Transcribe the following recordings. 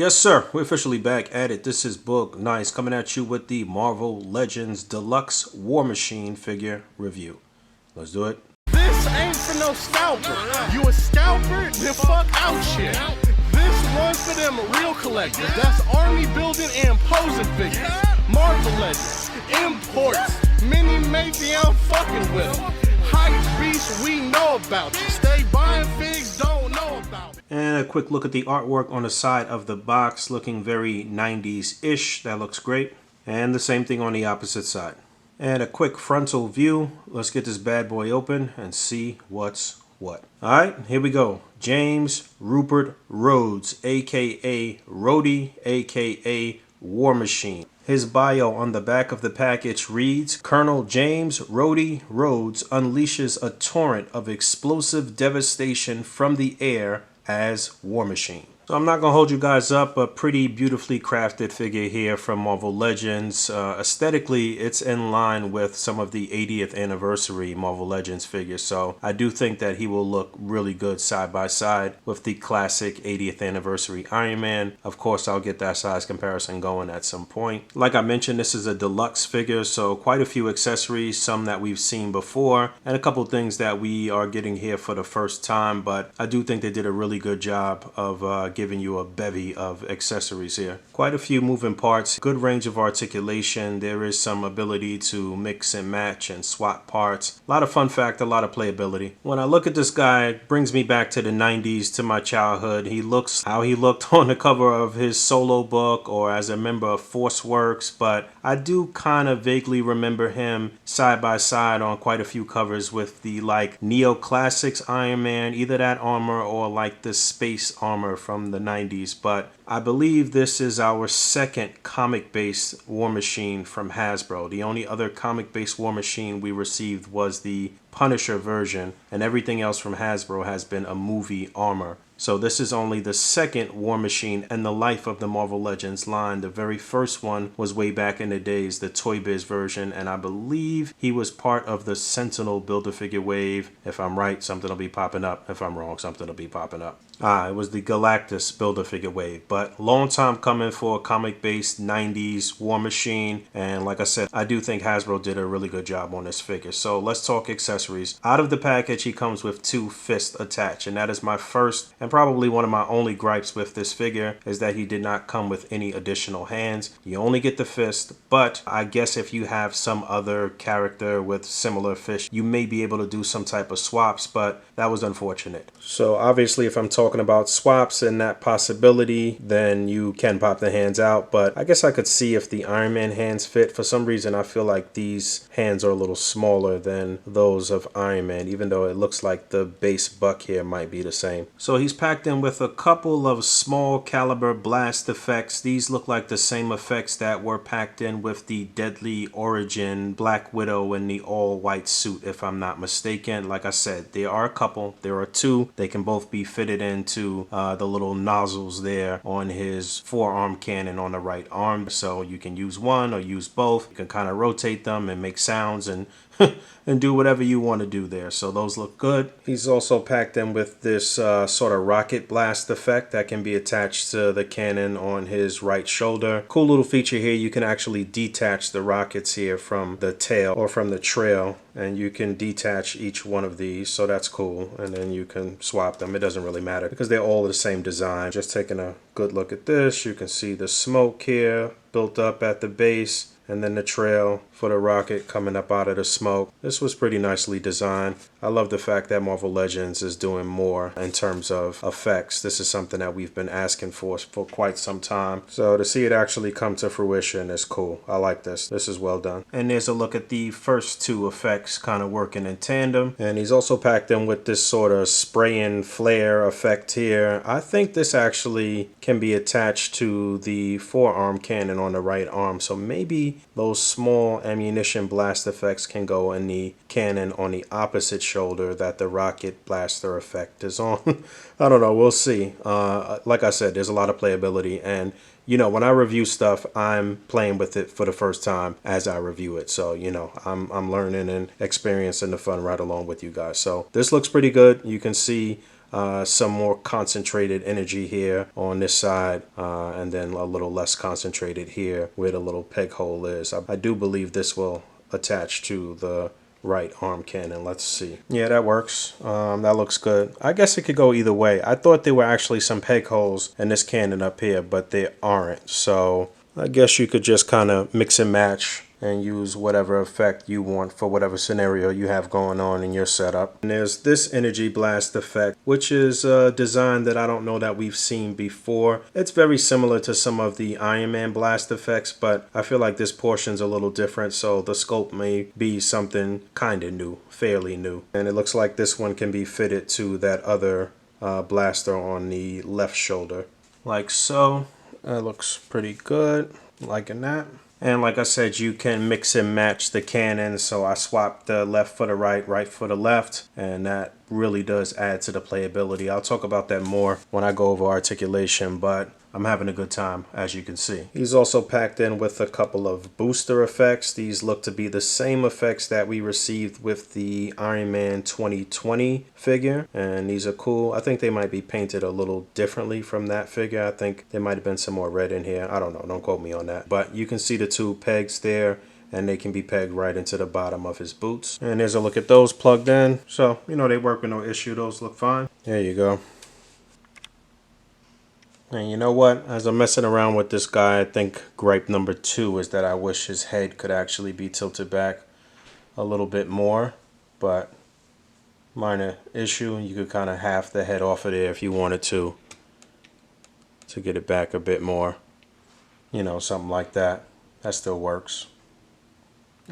Yes, sir. We're officially back at it. This is Boog Nice coming at you with the Marvel Legends Deluxe War Machine figure review. Let's do it. This ain't for no scalper. You a scalper? Then fuck out shit. This one's for them real collectors. That's army building and posing figures. Marvel Legends, imports, mini matey, I'm fucking with them. Hype beast, we know about you. Stay buying figs, don't know about it. And a quick look at the artwork on the side of the box, looking very 90s-ish. That looks great. And the same thing on the opposite side. And a quick frontal view. Let's get this bad boy open and see what's what. All right, here we go. James Rupert Rhodes, aka Rhodey, aka War Machine. His bio on the back of the package reads, Colonel James Rhodey Rhodes unleashes a torrent of explosive devastation from the air as War Machine. So I'm not going to hold you guys up. A pretty beautifully crafted figure here from Marvel Legends. Aesthetically, it's in line with some of the 80th anniversary Marvel Legends figures. So I do think that he will look really good side by side with the classic 80th anniversary Iron Man. Of course, I'll get that size comparison going at some point. Like I mentioned, this is a deluxe figure, so quite a few accessories, some that we've seen before, and a couple things that we are getting here for the first time. But I do think they did a really good job of giving you a bevy of accessories here. Quite a few moving parts, good range of articulation. There is some ability to mix and match and swap parts. A lot of fun fact, a lot of playability. When I look at this guy, it brings me back to the 90s, to my childhood. He looks how he looked on the cover of his solo book or as a member of Force Works, but I do kind of vaguely remember him side by side on quite a few covers with the like neoclassics Iron Man, either that armor or like the space armor from the 90s. But I believe this is our second comic-based War Machine from Hasbro. The only other comic-based War Machine we received was the Punisher version, and everything else from Hasbro has been a movie armor. So this is only the second War Machine in the life of the Marvel Legends line. The very first one was way back in the days, the Toy Biz version, and I believe he was part of the Sentinel Build-A-Figure wave. If I'm right, something will be popping up. If I'm wrong, something will be popping up. It was the Galactus Build-A-Figure wave, but long time coming for a comic-based 90s War Machine, and like I said, I do think Hasbro did a really good job on this figure. So let's talk accessories. Out of the package, he comes with 2 fists attached, and that is my first and probably one of my only gripes with this figure, is that he did not come with any additional hands. You only get the fist, but I guess if you have some other character with similar fists, you may be able to do some type of swaps, but that was unfortunate. So obviously, if I'm talking about swaps and that possibility, then you can pop the hands out, but I guess I could see if the Iron Man hands fit. For some reason, I feel like these hands are a little smaller than those of Iron Man, even though it looks like the base buck here might be the same. So he's packed in with a couple of small caliber blast effects. These look like the same effects that were packed in with the Deadly Origin Black Widow in the all-white suit, if I'm not mistaken. Like I said, there are a couple. There are 2. They can both be fitted into the little nozzles there on his forearm cannon on the right arm. So you can use one or use both. You can kind of rotate them and make sounds and and do whatever you want to do there. So those look good. He's also packed in with this sort of rocket blast effect that can be attached to the cannon on his right shoulder. Cool little feature here. You can actually detach the rockets here from the tail or from the trail, and you can detach each one of these. So that's cool. And then you can swap them. It doesn't really matter because they're all the same design. Just taking a good look at this, you can see the smoke here built up at the base, and then the trail for the rocket coming up out of the smoke. This was pretty nicely designed. I love the fact that Marvel Legends is doing more in terms of effects. This is something that we've been asking for quite some time. So to see it actually come to fruition is cool. I like this. This is well done. And there's a look at the first 2 effects kind of working in tandem. And he's also packed in with this sort of spraying flare effect here. I think this actually can be attached to the forearm cannon on the right arm. So maybe those small ammunition blast effects can go in the cannon on the opposite shoulder that the rocket blaster effect is on. I don't know, we'll see. Like I said, there's a lot of playability, and you know, when I review stuff, I'm playing with it for the first time as I review it. So, you know, I'm learning and experiencing the fun right along with you guys. So this looks pretty good. You can see some more concentrated energy here on this side, and then a little less concentrated here where the little peg hole is. I do believe this will attach to the right arm cannon. Let's see. Yeah, that works. That looks good. I guess it could go either way. I thought there were actually some peg holes in this cannon up here, but they aren't. So I guess you could just kind of mix and match and use whatever effect you want for whatever scenario you have going on in your setup. And there's this energy blast effect, which is a design that I don't know that we've seen before. It's very similar to some of the Iron Man blast effects, but I feel like this portion's a little different, so the scope may be something kind of new, fairly new. And it looks like this one can be fitted to that other blaster on the left shoulder, like so. That looks pretty good, liking that. And like I said, you can mix and match the cannons. So I swapped the left for the right, right for the left, and that really does add to the playability. I'll talk about that more when I go over articulation, but I'm having a good time, as you can see. He's also packed in with a couple of booster effects. These look to be the same effects that we received with the Iron Man 2020 figure, and these are cool. I think they might be painted a little differently from that figure. I think there might have been some more red in here. I don't know, don't quote me on that. But you can see the two pegs there, and they can be pegged right into the bottom of his boots. And there's a look at those plugged in. So, you know, they work with no issue. Those look fine. There you go. And you know what? As I'm messing around with this guy, I think gripe number 2 is that I wish his head could actually be tilted back a little bit more. But minor issue. You could kind of half the head off of there if you wanted to get it back a bit more. You know, something like that. That still works.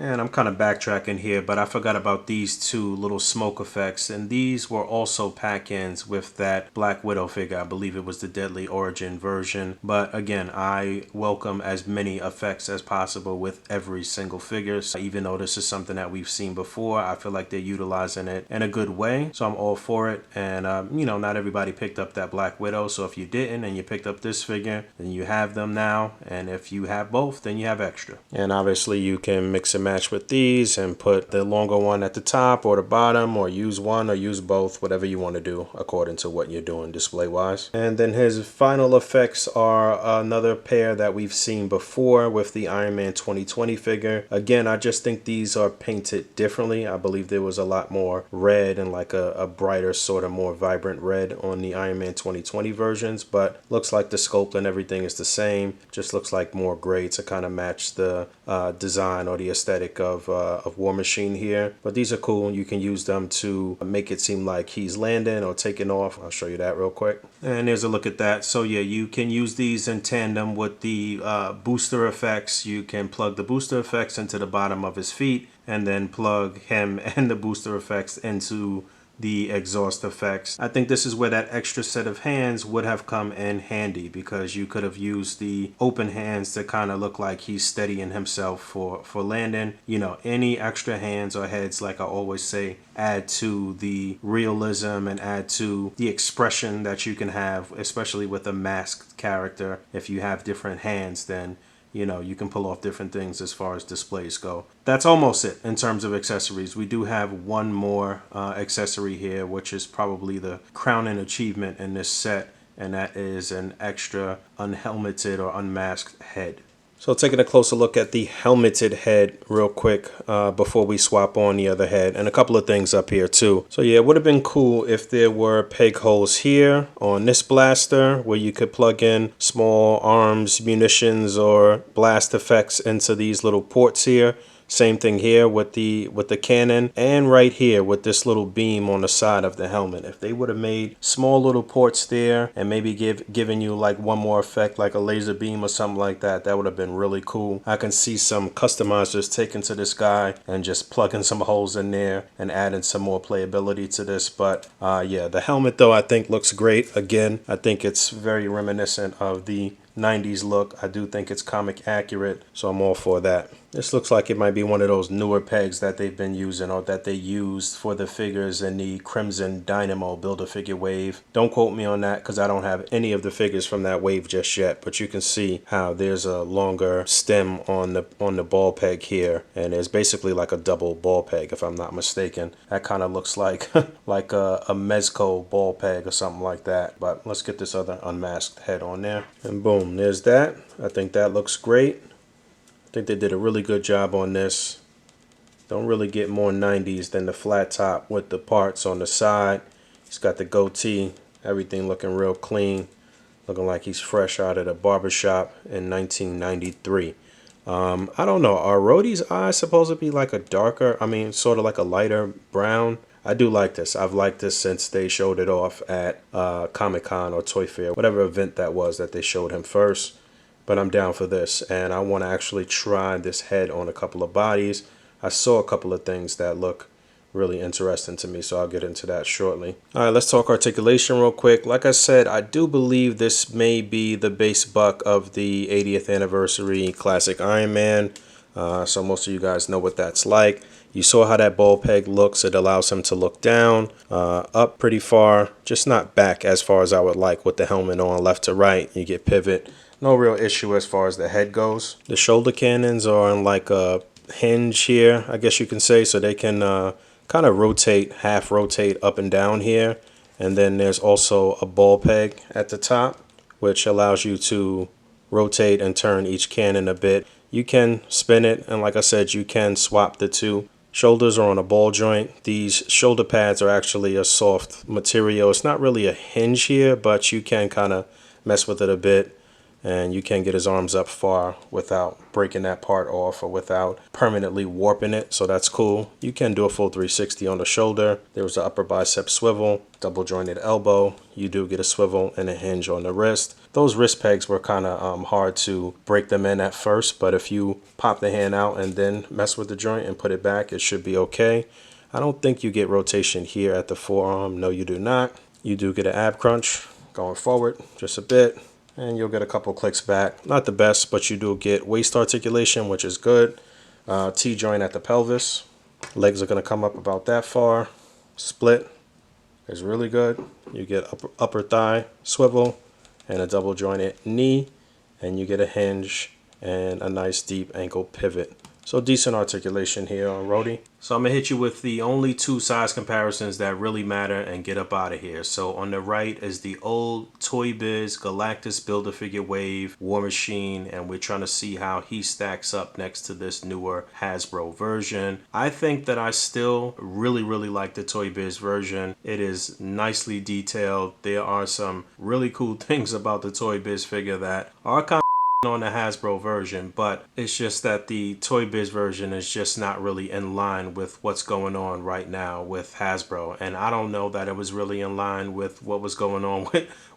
And I'm kind of backtracking here, but I forgot about these two little smoke effects. And these were also pack-ins with that Black Widow figure. I believe it was the Deadly Origin version. But again, I welcome as many effects as possible with every single figure. So even though this is something that we've seen before, I feel like they're utilizing it in a good way. So I'm all for it. And, you know, not everybody picked up that Black Widow. So if you didn't and you picked up this figure, then you have them now. And if you have both, then you have extra. And obviously you can mix and match with these and put the longer one at the top or the bottom, or use one or use both, whatever you want to do according to what you're doing display wise. And then his final effects are another pair that we've seen before with the Iron Man 2020 figure. Again, I just think these are painted differently. I believe there was a lot more red and like a brighter sort of more vibrant red on the Iron Man 2020 versions, but looks like the sculpt and everything is the same. Just looks like more gray to kind of match the design or the aesthetic of War Machine here. But these are cool. You can use them to make it seem like he's landing or taking off. I'll show you that real quick. And there's a look at that. So yeah, you can use these in tandem with the booster effects. You can plug the booster effects into the bottom of his feet and then plug him and the booster effects into the exhaust effects. I think this is where that extra set of hands would have come in handy, because you could have used the open hands to kind of look like he's steadying himself for landing. You know, any extra hands or heads, like I always say, add to the realism and add to the expression that you can have, especially with a masked character. If you have different hands, then you know, you can pull off different things as far as displays go. That's almost it in terms of accessories. We do have one more accessory here, which is probably the crowning achievement in this set, and that is an extra unhelmeted or unmasked head. So taking a closer look at the helmeted head real quick before we swap on the other head, and a couple of things up here too. So yeah, it would have been cool if there were peg holes here on this blaster where you could plug in small arms, munitions, or blast effects into these little ports here. Same thing here with the cannon, and right here with this little beam on the side of the helmet. If they would have made small little ports there and maybe given you like one more effect, like a laser beam or something like that, that would have been really cool. I can see some customizers taking to this guy and just plugging some holes in there and adding some more playability to this. But yeah, the helmet though I think looks great. Again, I think it's very reminiscent of the 90s look. I do think it's comic accurate, so I'm all for that. This looks like it might be one of those newer pegs that they've been using or that they used for the figures in the Crimson Dynamo Build-A-Figure wave. Don't quote me on that because I don't have any of the figures from that wave just yet, but you can see how there's a longer stem on the ball peg here, and it's basically like a double ball peg if I'm not mistaken. That kind of looks like like a Mezco ball peg or something like that. But let's get this other unmasked head on there, and boom, there's that. I think that looks great. I think they did a really good job on this. Don't really get more 90s than the flat top with the parts on the side. He's got the goatee, everything looking real clean, looking like he's fresh out of the barbershop in 1993. I don't know, are Rhodey's eyes supposed to be like a darker, sort of like a lighter brown? I do like this. I've liked this since they showed it off at Comic-Con or Toy Fair, whatever event that was that they showed him first. But I'm down for this, and I want to actually try this head on a couple of bodies. I saw a couple of things that look really interesting to me, so I'll get into that shortly. All right, let's talk articulation real quick. Like I said, I do believe this may be the base buck of the 80th anniversary classic Iron Man. So most of you guys know what that's like. You saw how that ball peg looks. It allows him to look down, up pretty far, just not back as far as I would like with the helmet on left to right. You get pivot. No real issue as far as the head goes. The shoulder cannons are on like a hinge here, I guess you can say, so they can kind of rotate, half rotate up and down here. And then there's also a ball peg at the top, which allows you to rotate and turn each cannon a bit. You can spin it, and like I said, you can swap the two. Shoulders are on a ball joint. These shoulder pads are actually a soft material. It's not really a hinge here, but you can kind of mess with it a bit. And you can get his arms up far without breaking that part off or without permanently warping it, so that's cool. You can do a full 360 on the shoulder. There was an upper bicep swivel, double jointed elbow. You do get a swivel and a hinge on the wrist. Those wrist pegs were kind of hard to break them in at first, but if you pop the hand out and then mess with the joint and put it back, it should be okay. I don't think you get rotation here at the forearm. No, you do not. You do get an ab crunch going forward just a bit, and you'll get a couple clicks back. Not the best, but you do get waist articulation, which is good. T-joint at the pelvis. Legs are going to come up about that far. Split is really good. You get upper thigh swivel and a double jointed knee, and you get a hinge and a nice deep ankle pivot. So decent articulation here on Rhodey. So I'm going to hit you with the only two size comparisons that really matter and get up out of here. So on the right is the old Toy Biz Galactus Build-A-Figure Wave War Machine, and we're trying to see how he stacks up next to this newer Hasbro version. I think that I still really like the Toy Biz version. It is nicely detailed. There are some really cool things about the Toy Biz figure that are kind of on the Hasbro version, but it's just that the Toy Biz version is just not really in line with what's going on right now with Hasbro, and I don't know that it was really in line with what was going on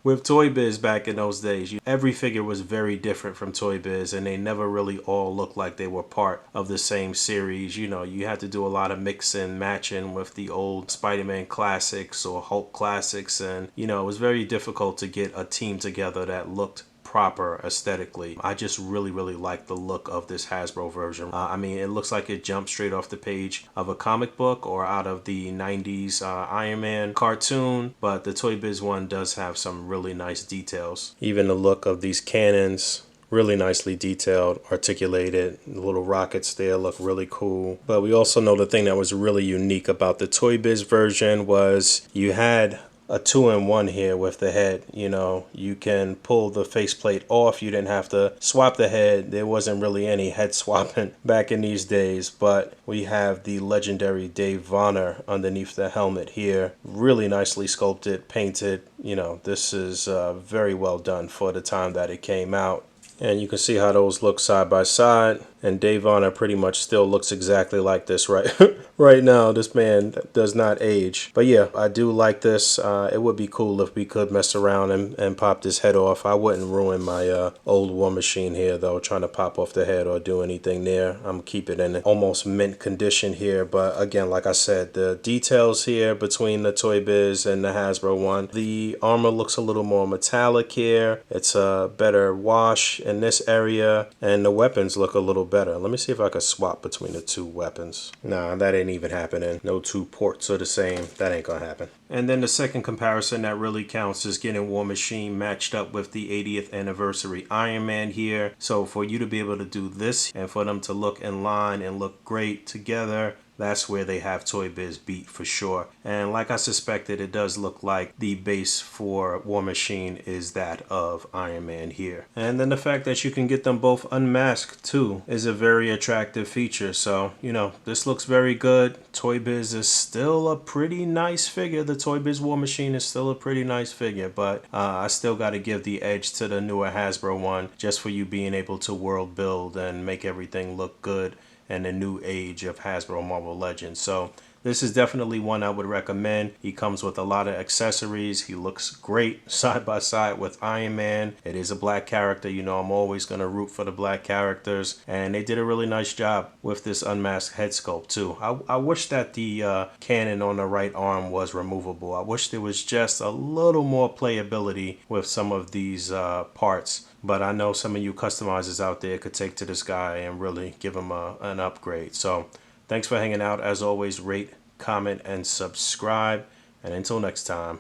with Toy Biz back in those days. Every figure was very different from Toy Biz, and they never really all looked like they were part of the same series. You know, you had to do a lot of mixing, matching with the old Spider-Man classics or Hulk classics, and you know, it was very difficult to get a team together that looked proper aesthetically. I just really like the look of this Hasbro version. I mean, it looks like it jumped straight off the page of a comic book or out of the 90s Iron Man cartoon, but the Toy Biz one does have some really nice details. Even the look of these cannons, really nicely detailed, articulated. The little rockets there look really cool. But we also know the thing that was really unique about the Toy Biz version was you had a 2-in-1 here with the head. You know, you can pull the faceplate off. You didn't have to swap the head. There wasn't really any head swapping back in these days, but we have the legendary Dave Vonner underneath the helmet here. Really nicely sculpted, painted. You know, this is very well done for the time that it came out. And you can see how those look side by side. And Dave Vonner pretty much still looks exactly like this right now. This man does not age. But yeah, I do like this. It would be cool if we could mess around and pop this head off. I wouldn't ruin my old War Machine here though, trying to pop off the head or do anything there. I'm gonna keep it in almost mint condition here. But again, like I said, the details here between the Toy Biz and the Hasbro one, the armor looks a little more metallic here. It's a better wash in this area, and the weapons look a little better. Let me see if I can swap between the two weapons. Nah, that ain't even happening. No two ports are the same. That ain't gonna happen. And then the second comparison that really counts is getting War Machine matched up with the 80th anniversary Iron Man here. So for you to be able to do this and for them to look in line and look great together, that's where they have Toy Biz beat for sure. And like I suspected, it does look like the base for War Machine is that of Iron Man here. And then the fact that you can get them both unmasked too is a very attractive feature. So, you know, this looks very good. Toy Biz is still a pretty nice figure. The Toy Biz War Machine is still a pretty nice figure, but I still got to give the edge to the newer Hasbro one just for you being able to world build and make everything look good and the new age of Hasbro Marvel Legends. So this is definitely one I would recommend. He comes with a lot of accessories. He looks great side by side with Iron Man. It is a black character. You know, I'm always going to root for the black characters. And they did a really nice job with this unmasked head sculpt too. I wish that the cannon on the right arm was removable. I wish there was just a little more playability with some of these parts. But I know some of you customizers out there could take to this guy and really give him an upgrade. So thanks for hanging out. As always, rate, comment, and subscribe. And until next time,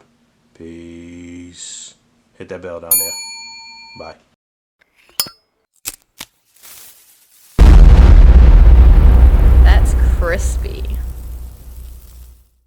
peace. Hit that bell down there. Bye. That's crispy.